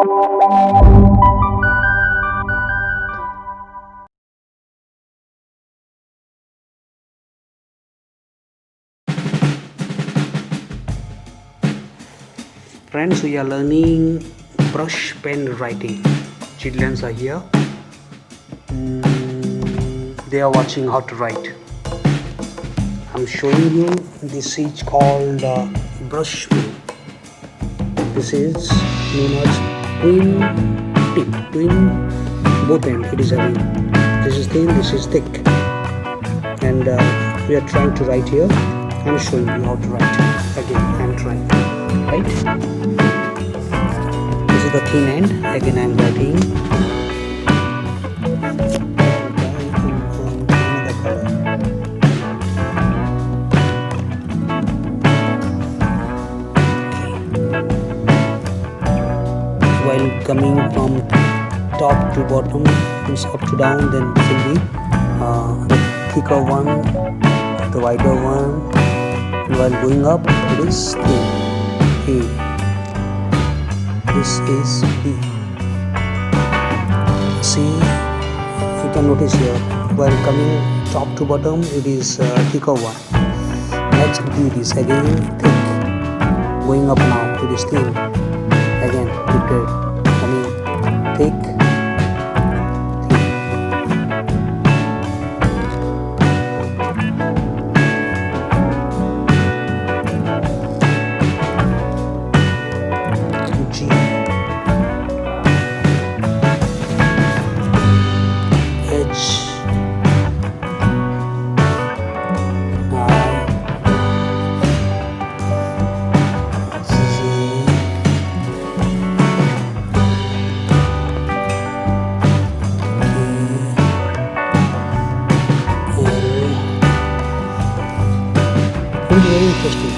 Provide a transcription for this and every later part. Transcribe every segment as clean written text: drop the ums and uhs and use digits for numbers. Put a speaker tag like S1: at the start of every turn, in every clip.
S1: Friends, we are learning brush pen writing. Children are here. They are watching how to write. I'm showing you. This is called brush pen. This is known as twin tip, twin both end. It is heavy. This is thin. This is thick. And we are trying to write here. I'm showing you how to write. Again, I'm trying. Right? This is the thin end. Again, I'm writing. Another color. While coming from top to bottom, means up to down, then this will be the thicker one, the wider one. And while going up, it is thin. A. This is B. See, you can notice here, while coming top to bottom, it is thicker one. Next B, it is again thick. Going up now, it is thin. Again, repeated. Coming thick. Very interesting.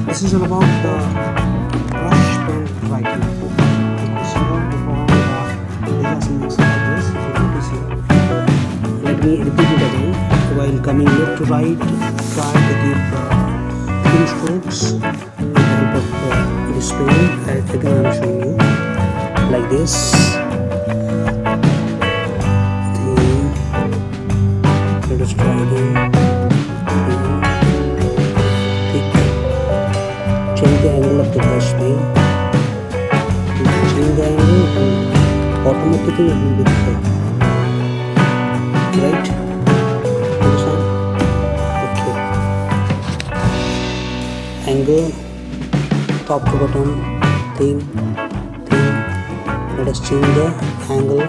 S1: This is all about the brush pen writing. Because you want to perform there are some exercises you notice here. Let me repeat it again. While coming left to right, try to give thin strokes with the help of this pen. Again, I am showing you like this. Let us try again. Change the angle of the brush pen. Change the angle and automatically it will be thicker. Right? Understand? Okay. Angle, top to bottom, thin, thin. Let us change the angle. It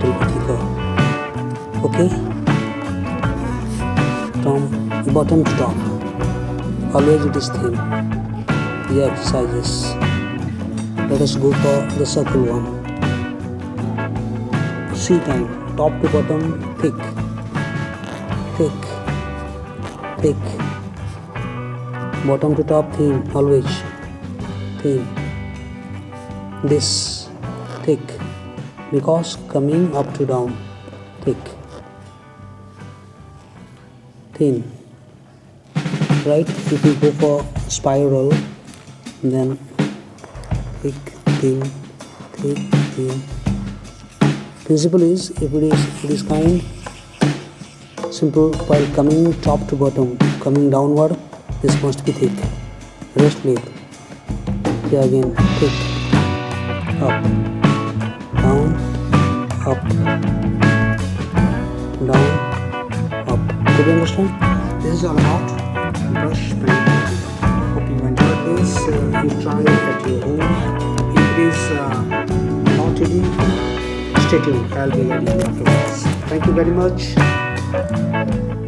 S1: will be thicker. Okay? From bottom to top. Always it is thin. The exercises. Let us go for the circle one. C time. Top to bottom, thick, thick, thick. Bottom to top, thin. Always thin. This thick, because coming up to down, thick, thin. Right? If you go for spiral, then thick, thin, thick, thin. Principle is, if it is kind simple, while coming top to bottom, coming downward, this must be thick. Rest leg. Here again, thick, up, down, up, down, up. Do you understand? This is all about brush painting. Hope you enjoyed this. You try it at your home. If it is not easy, stay tuned. I'll be ready afterwards. Thank you very much.